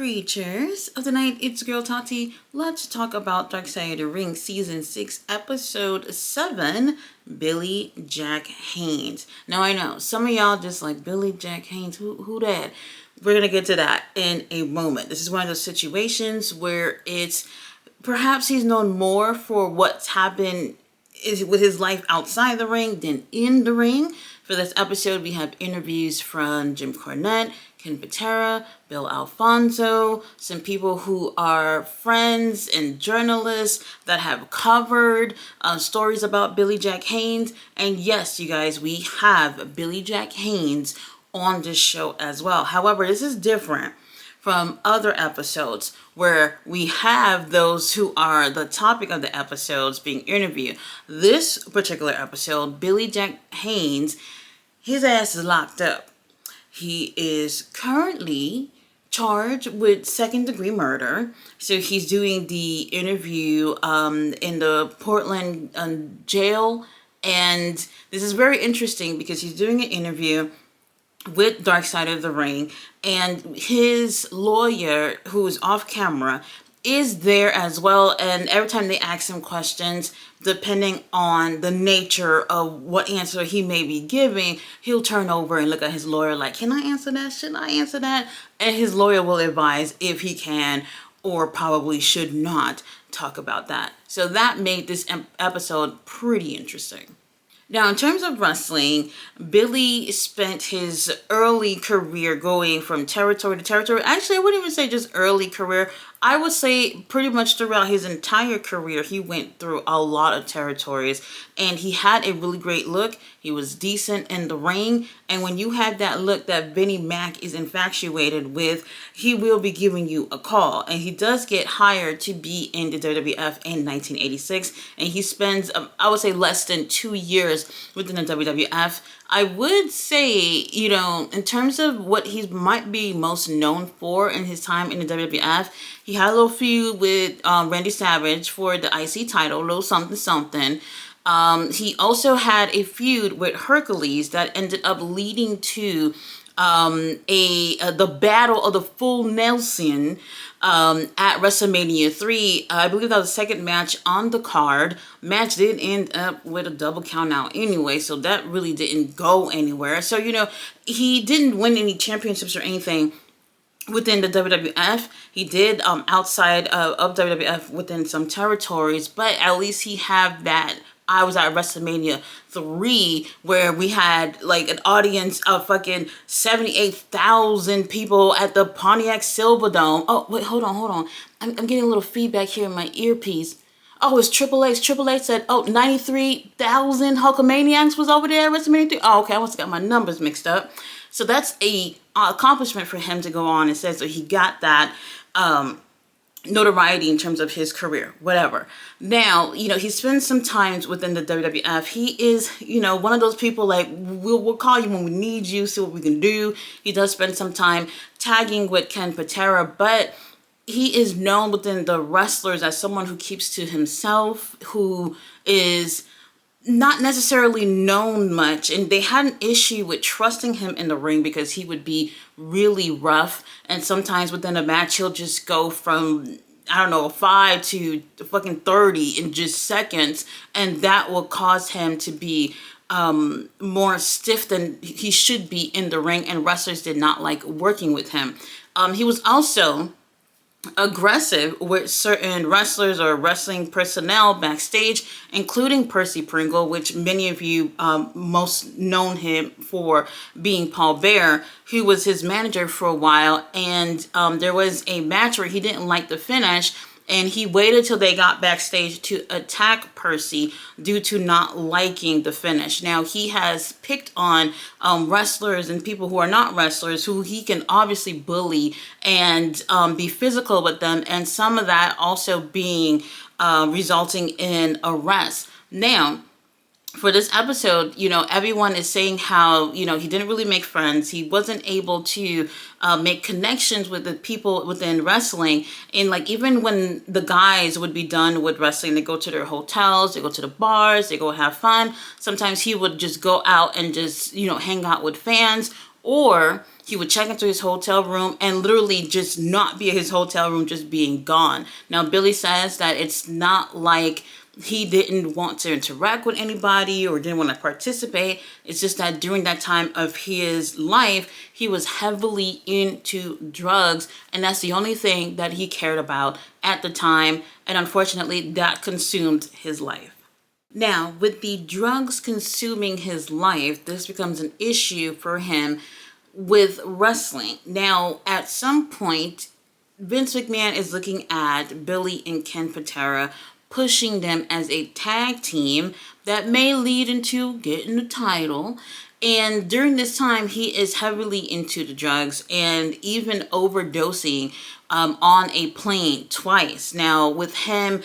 Creatures of the night, it's girl Tati. Let's talk about Dark Side of the Ring Season 6, Episode 7, Billy Jack Haynes. Now I know, some of y'all just like, Billy Jack Haynes, who that? We're going to get to that in a moment. This is one of those situations where it's, perhaps he's known more for what's happened with his life outside the ring than in the ring. For this episode, we have interviews from Jim Cornette, Ken Patera, Bill Alfonso, some people who are friends and journalists that have covered stories about Billy Jack Haynes. And yes, you guys, we have Billy Jack Haynes on this show as well. However, this is different from other episodes where we have those who are the topic of the episodes being interviewed. This particular episode, Billy Jack Haynes, his ass is locked up. He is currently charged with second-degree murder. So he's doing the interview in the Portland jail. And this is very interesting because he's doing an interview with Dark Side of the Ring, and his lawyer, who is off camera, is there as well. And every time they ask him questions, depending on the nature of what answer he may be giving, he'll turn over and look at his lawyer like, can I answer that? Should I answer that? And his lawyer will advise if he can or probably should not talk about that. So that made this episode pretty interesting. Now, in terms of wrestling, Billy spent his early career going from territory to territory. Actually, I wouldn't even say just early career. I would say pretty much throughout his entire career, he went through a lot of territories. And he had a really great look. He was decent in the ring. And when you have that look that Vinnie Mac is infatuated with, he will be giving you a call. And he does get hired to be in the WWF in 1986. And he spends, I would say, less than 2 years within the WWF. I would say, you know, in terms of what he might be most known for in his time in the WWF, he had a little feud with Randy Savage for the IC title, a little something something. He also had a feud with Hercules that ended up leading to the Battle of the Full Nelson at WrestleMania 3. I believe that was the second match on the card. Match did end up with a double count out anyway, so that really didn't go anywhere. So, you know, he didn't win any championships or anything within the WWF. He did outside of WWF within some territories, but at least he had that. I was at WrestleMania 3 where we had like an audience of fucking 78,000 people at the Pontiac Silverdome. Oh, wait, hold on. I'm getting a little feedback here in my earpiece. Oh, it's Triple H. Triple H said, 93,000 Hulkamaniacs was over there at WrestleMania 3. Oh, okay, I must have got my numbers mixed up. So that's a accomplishment for him to go on and say, so he got that notoriety in terms of his career, whatever. Now, you know, he spends some time within the WWF. He is, you know, one of those people like, we'll call you when we need you, see what we can do. He does spend some time tagging with Ken Patera, but he is known within the wrestlers as someone who keeps to himself, who is not necessarily known much, and they had an issue with trusting him in the ring because he would be really rough, and sometimes within a match he'll just go from, I don't know, 5 to fucking 30 in just seconds, and that will cause him to be more stiff than he should be in the ring, and wrestlers did not like working with him. He was also aggressive with certain wrestlers or wrestling personnel backstage, including Percy Pringle, which many of you most known him for being Paul Bear, who was his manager for a while. And there was a match where he didn't like the finish, and he waited till they got backstage to attack Percy due to not liking the finish. Now, he has picked on wrestlers and people who are not wrestlers who he can obviously bully and be physical with them. And some of that also being resulting in arrest. Now, for this episode, you know, everyone is saying how, you know, he didn't really make friends. He wasn't able to make connections with the people within wrestling. And like, even when the guys would be done with wrestling, they go to their hotels, they go to the bars, they go have fun. Sometimes he would just go out and just, you know, hang out with fans, Or he would check into his hotel room and literally just not be at his hotel room, just being gone. Now, Billy says that it's not like he didn't want to interact with anybody or didn't want to participate. It's just that during that time of his life, he was heavily into drugs, and that's the only thing that he cared about at the time. And unfortunately, that consumed his life. Now, with the drugs consuming his life, this becomes an issue for him with wrestling. Now, at some point, Vince McMahon is looking at Billy and Ken Patera, pushing them as a tag team that may lead into getting the title. And during this time, he is heavily into the drugs and even overdosing on a plane twice. Now, with him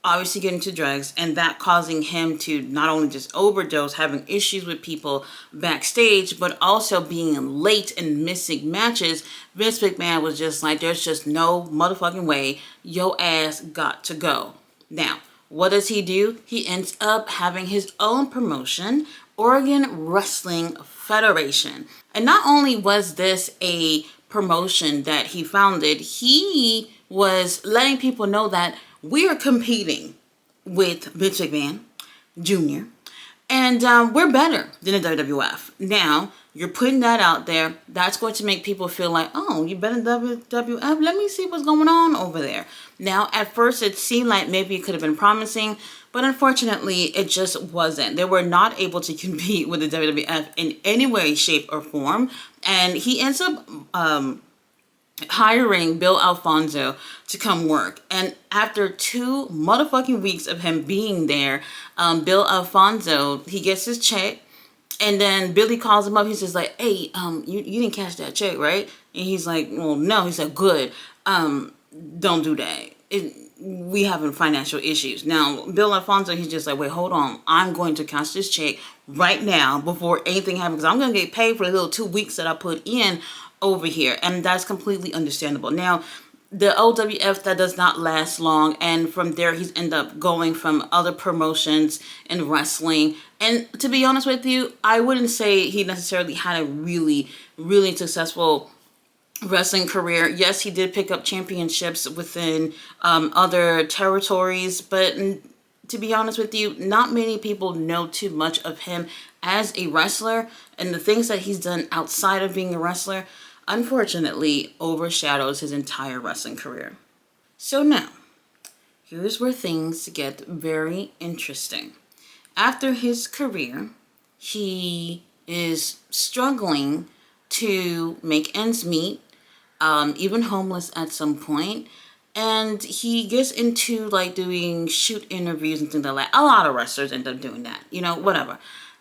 obviously getting to drugs and that causing him to not only just overdose, having issues with people backstage, but also being late and missing matches, Vince McMahon was just like, there's just no motherfucking way, your ass got to go. Now, what does he do? He ends up having his own promotion, Oregon Wrestling Federation. And not only was this a promotion that he founded, he was letting people know that we are competing with Vince McMahon Jr. And we're better than the WWF. Now, you're putting that out there. That's going to make people feel like, oh, you better than WWF? Let me see what's going on over there. Now, at first, it seemed like maybe it could have been promising, but unfortunately, it just wasn't. They were not able to compete with the WWF in any way, shape, or form. And he ends up hiring Bill Alfonso to come work. And after 2 motherfucking weeks of him being there, Bill Alfonso, he gets his check, and then Billy calls him up. He's just like, hey, you didn't cash that check, right? And he's like, well, no. He said, good. Don't do that. We having financial issues. Now, Bill Alfonso, he's just like, wait, hold on. I'm going to cash this check right now before anything happens, because I'm going to get paid for the little 2 weeks that I put in over here. And that's completely understandable. Now, the OWF, that does not last long, and from there he's ended up going from other promotions in wrestling. And to be honest with you, I wouldn't say he necessarily had a really successful wrestling career. Yes, he did pick up championships within other territories, but to be honest with you, not many people know too much of him as a wrestler, and the things that he's done outside of being a wrestler unfortunately overshadows his entire wrestling career. So now, here's where things get very interesting. After his career, he is struggling to make ends meet, even homeless at some point, and he gets into like doing shoot interviews and things like that. A lot of wrestlers end up doing that, whatever.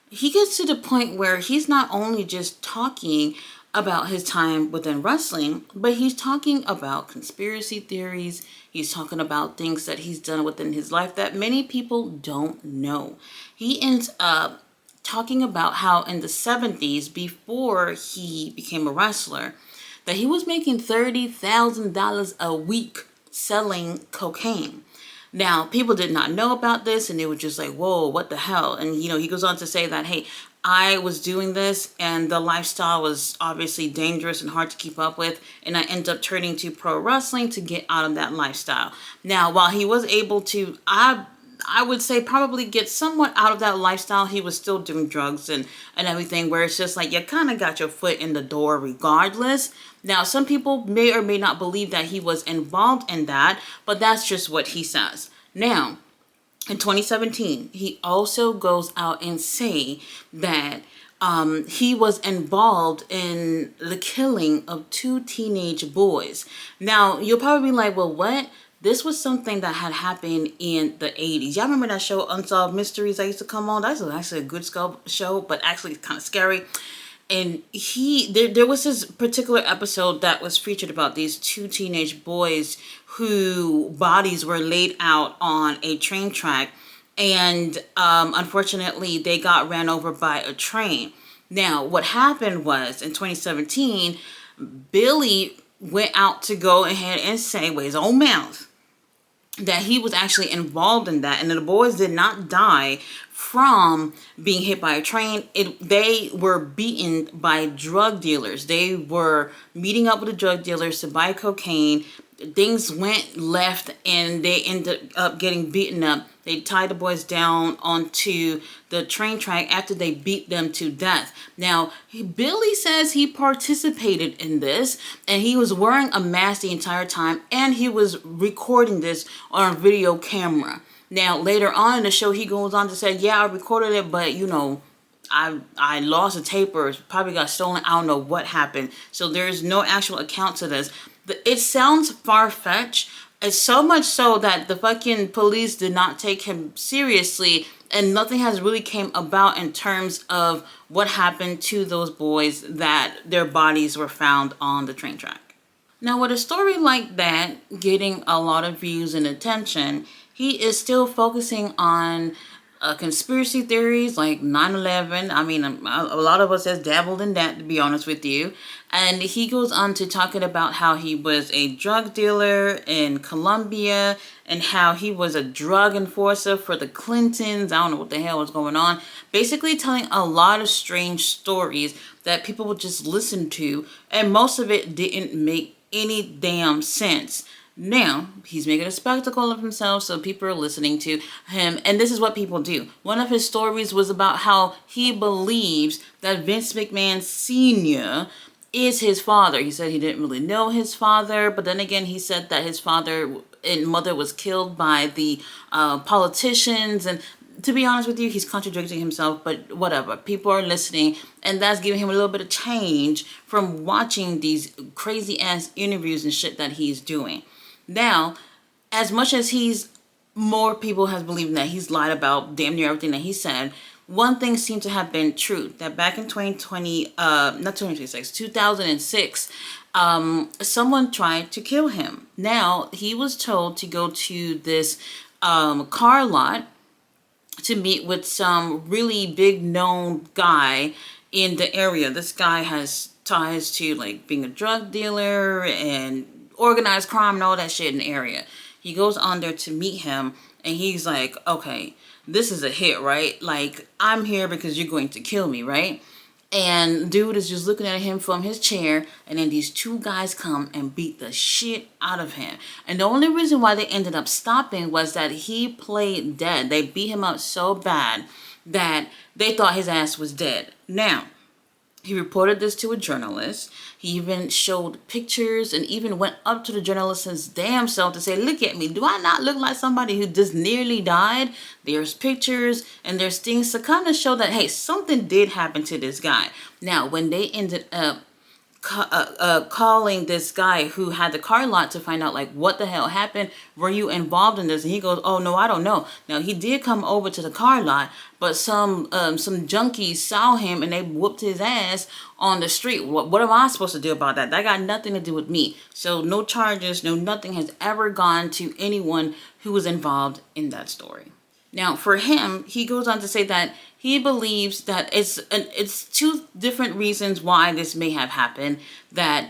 He gets to the point where he's not only just talking about his time within wrestling, but he's talking about conspiracy theories. He's talking about things that he's done within his life that many people don't know. He ends up talking about how in the 70s, before he became a wrestler, that he was making $30,000 a week selling cocaine. Now, people did not know about this, and they were just like, whoa, what the hell? And, he goes on to say that, hey, I was doing this, and the lifestyle was obviously dangerous and hard to keep up with, and I ended up turning to pro wrestling to get out of that lifestyle. Now, while he was able to, I would say probably get somewhat out of that lifestyle, he was still doing drugs and everything, where it's just like you kind of got your foot in the door regardless. Now, some people may or may not believe that he was involved in that, but that's just what he says. Now, in 2017, he also goes out and say that he was involved in the killing of 2 teenage boys. Now, you'll probably be like, well, what? This was something that had happened in the 80s. Y'all remember that show, Unsolved Mysteries, that used to come on? That's actually a good show, but actually kind of scary. And there was this particular episode that was featured about these 2 teenage boys who bodies were laid out on a train track, and unfortunately they got ran over by a train. Now, what happened was in 2017, Billy went out to go ahead and say with his own mouth that he was actually involved in that, and the boys did not die from being hit by a train. They were beaten by drug dealers. They were meeting up with the drug dealers to buy cocaine. Things went left and they ended up getting beaten up. They tied the boys down onto the train track after they beat them to death. Now, Billy says he participated in this and he was wearing a mask the entire time and he was recording this on a video camera. Now, later on in the show, he goes on to say, yeah, I recorded it, but you know, I lost a tape or probably got stolen. I don't know what happened. So there's no actual account to this. It sounds far-fetched. It's so much so that the fucking police did not take him seriously, and nothing has really came about in terms of what happened to those boys that their bodies were found on the train track. Now, with a story like that getting a lot of views and attention, he is still focusing on conspiracy theories like 9/11. I mean, a lot of us has dabbled in that, to be honest with you. And he goes on to talking about how he was a drug dealer in Colombia and how he was a drug enforcer for the Clintons. I don't know what the hell was going on. Basically telling a lot of strange stories that people would just listen to, and most of it didn't make any damn sense. Now, he's making a spectacle of himself, so people are listening to him, and this is what people do. One of his stories was about how he believes that Vince McMahon Sr. is his father. He said he didn't really know his father, but then again, he said that his father and mother was killed by the politicians, and to be honest with you, he's contradicting himself, but whatever. People are listening, and that's giving him a little bit of change from watching these crazy-ass interviews and shit that he's doing. Now, as much as more people has believed that he's lied about damn near everything that he said, one thing seemed to have been true, that back in 2006, someone tried to kill him. Now, he was told to go to this car lot to meet with some really big known guy in the area. This guy has ties to like being a drug dealer and organized crime and all that shit in the area. He goes on there to meet him and he's like, okay, this is a hit, right? Like, I'm here because you're going to kill me, right? And dude is just looking at him from his chair, and then these two guys come and beat the shit out of him. And the only reason why they ended up stopping was that he played dead. They beat him up so bad that they thought his ass was dead. Now, he reported this to a journalist. He even showed pictures and even went up to the journalist's damn self to say, look at me. Do I not look like somebody who just nearly died? There's pictures and there's things to kind of show that, hey, something did happen to this guy. Now, when they ended up calling this guy who had the car lot to find out like what the hell happened, were you involved in this? And he goes, oh no, I don't know. Now he did come over to the car lot, but some junkies saw him and they whooped his ass on the street. What am I supposed to do about that? That got nothing to do with me. So no charges, no nothing has ever gone to anyone who was involved in that story. Now, for him, he goes on to say that he believes that it's two different reasons why this may have happened. That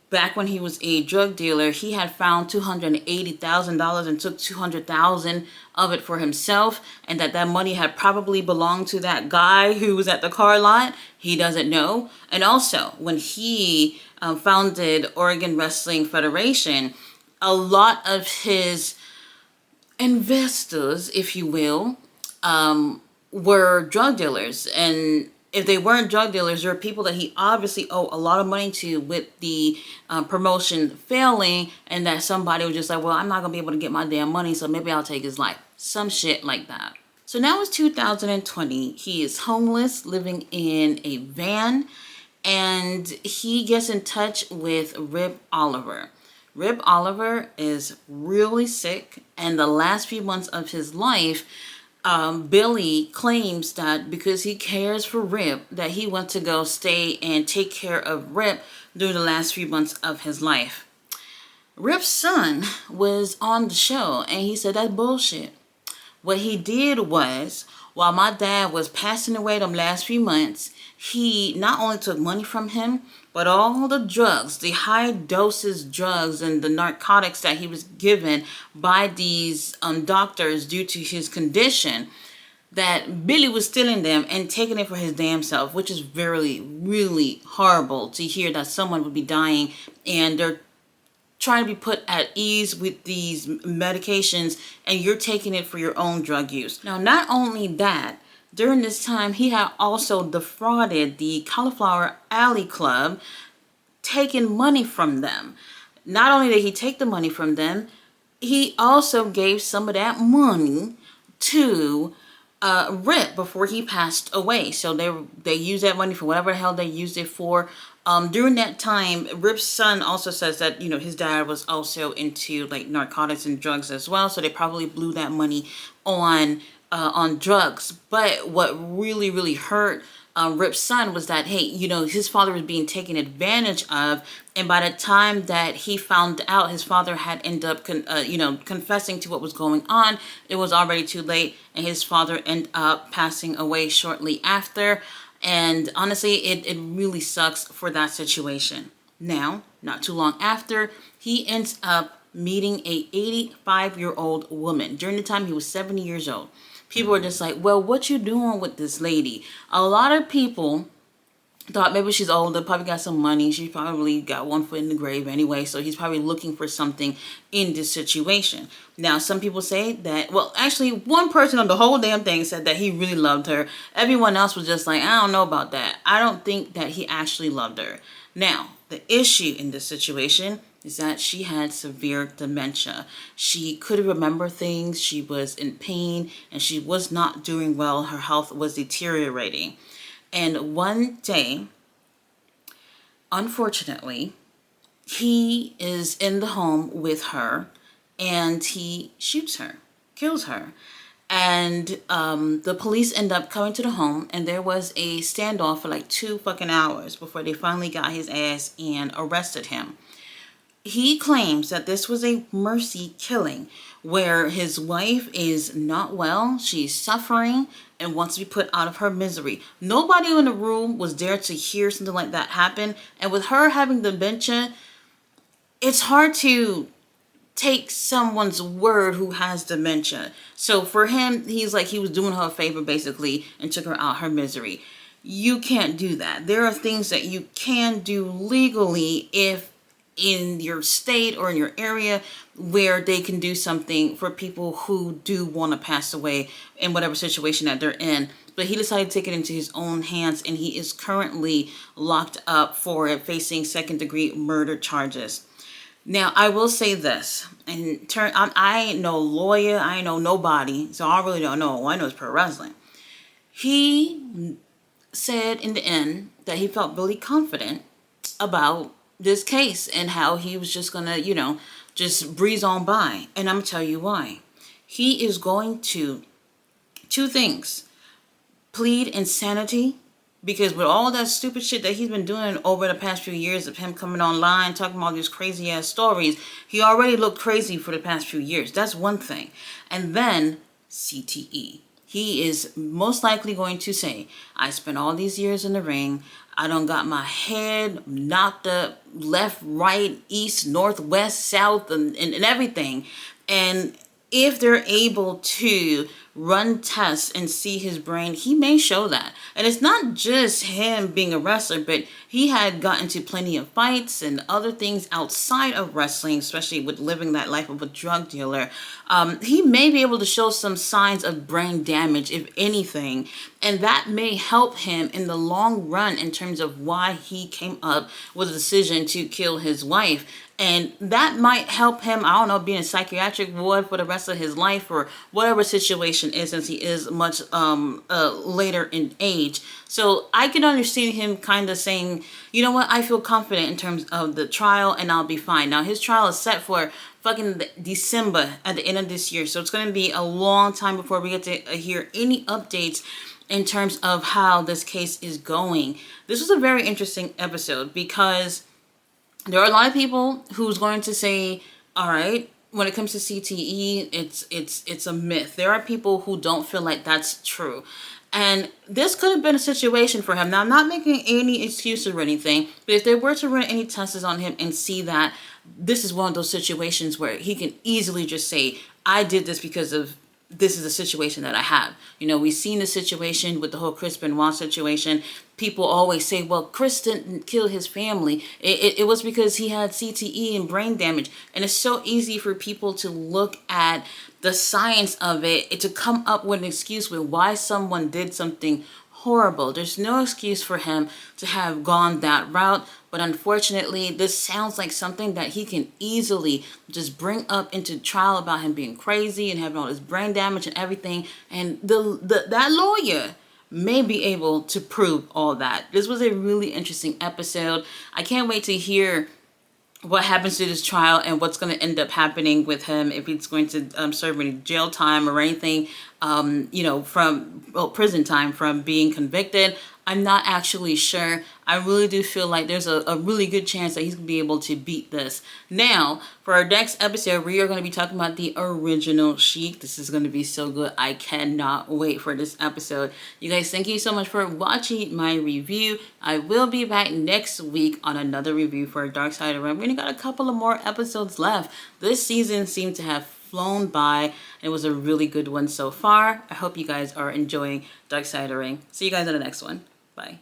back when he was a drug dealer, he had found $280,000 and took $200,000 of it for himself, and that money had probably belonged to that guy who was at the car lot. He doesn't know. And also, when he founded Oregon Wrestling Federation, a lot of his investors, if you will, were drug dealers. And if they weren't drug dealers, there are people that he obviously owed a lot of money to with the promotion failing, and that somebody was just like, well, I'm not going to be able to get my damn money, so maybe I'll take his life. Some shit like that. So now it's 2020. He is homeless, living in a van, and he gets in touch with Rip Oliver. Rip Oliver is really sick, and the last few months of his life, Billy claims that because he cares for Rip, that he went to go stay and take care of Rip during the last few months of his life. Rip's son was on the show, and he said that's bullshit. What he did was, while my dad was passing away them last few months, he not only took money from him, but all the drugs, the high doses drugs and the narcotics that he was given by these doctors due to his condition, that Billy was stealing them and taking it for his damn self, which is really, really horrible to hear that someone would be dying and they're trying to be put at ease with these medications and you're taking it for your own drug use. Now, not only that, during this time, he had also defrauded the Cauliflower Alley Club, taking money from them. Not only did he take the money from them, he also gave some of that money to Rip before he passed away. So they used that money for whatever the hell they used it for. During that time, Rip's son also says that, you know, his dad was also into like narcotics and drugs as well. So they probably blew that money on drugs. But what really, really hurt Rip's son was that, hey, you know, his father was being taken advantage of. And by the time that he found out his father had ended up, confessing to what was going on, it was already too late. And his father ended up passing away shortly after. And honestly, it really sucks for that situation. Now, not too long after, he ends up meeting a 85-year-old woman. During the time he was 70 years old. People were just like, well, what you doing with this lady? A lot of people thought maybe she's older, probably got some money. She probably got one foot in the grave anyway. So he's probably looking for something in this situation. Now, some people say that, well, actually one person on the whole damn thing said that he really loved her. Everyone else was just like, I don't know about that. I don't think that he actually loved her. Now, the issue in this situation is that she had severe dementia. She couldn't remember things. She was in pain and she was not doing well. Her health was deteriorating. And one day, unfortunately, he is in the home with her and he shoots her, kills her. And the police end up coming to the home and there was a standoff for like 2 fucking hours before they finally got his ass and arrested him. He claims that this was a mercy killing where his wife is not well, she's suffering and wants to be put out of her misery. Nobody in the room was there to hear something like that happen. And with her having dementia, it's hard to take someone's word who has dementia. So for him, he's like he was doing her a favor basically and took her out her misery. You can't do that. There are things that you can do legally if in your state or in your area where they can do something for people who do want to pass away in whatever situation that they're in. But he decided to take it into his own hands and he is currently locked up for facing second-degree murder charges. Now, I will say this, and I ain't no lawyer, I ain't know nobody, so I really don't know. All I know is pro wrestling. He said in the end that he felt really confident about this case and how he was just gonna, just breeze on by. And I'm gonna tell you why. He is going to 2 things: plead insanity, because with all that stupid shit that he's been doing over the past few years of him coming online, talking about these crazy ass stories, he already looked crazy for the past few years. That's one thing. And then CTE. He is most likely going to say, I spent all these years in the ring. I done got my head knocked up left, right, east, north, west, south, and everything. And if they're able to run tests and see his brain, he may show that. And it's not just him being a wrestler, but he had gotten to plenty of fights and other things outside of wrestling, especially with living that life of a drug dealer. He may be able to show some signs of brain damage, if anything, and that may help him in the long run in terms of why he came up with a decision to kill his wife. And that might help him, I don't know, be in a psychiatric ward for the rest of his life or whatever situation is, since he is much later in age. So I can understand him kind of saying, you know what, I feel confident in terms of the trial and I'll be fine. Now, his trial is set for fucking December at the end of this year. So it's going to be a long time before we get to hear any updates in terms of how this case is going. This was a very interesting episode because there are a lot of people who's going to say, all right, when it comes to CTE, it's a myth. There are people who don't feel like that's true. And this could have been a situation for him. Now, I'm not making any excuses or anything, but if they were to run any tests on him and see that this is one of those situations where he can easily just say, I did this because of this is a situation that I have. You know, we've seen the situation with the whole Chris Benoit situation. People always say, well, Chris didn't kill his family. It was because he had CTE and brain damage. And it's so easy for people to look at the science of it to come up with an excuse with why someone did something horrible. There's no excuse for him to have gone that route, but unfortunately, this sounds like something that he can easily just bring up into trial about him being crazy and having all this brain damage and everything, and that lawyer may be able to prove all that. This was a really interesting episode. I can't wait to hear what happens to this trial and what's going to end up happening with him, if he's going to serve any jail time or anything, from prison time from being convicted. I'm not actually sure. I really do feel like there's a really good chance that he's going to be able to beat this. Now, for our next episode, we are going to be talking about the original Sheik. This is going to be so good. I cannot wait for this episode. You guys, thank you so much for watching my review. I will be back next week on another review for Dark Side of the Ring. We only got a couple of more episodes left. This season seemed to have flown by. It was a really good one so far. I hope you guys are enjoying Dark Side of the Ring. See you guys in the next one. Bye.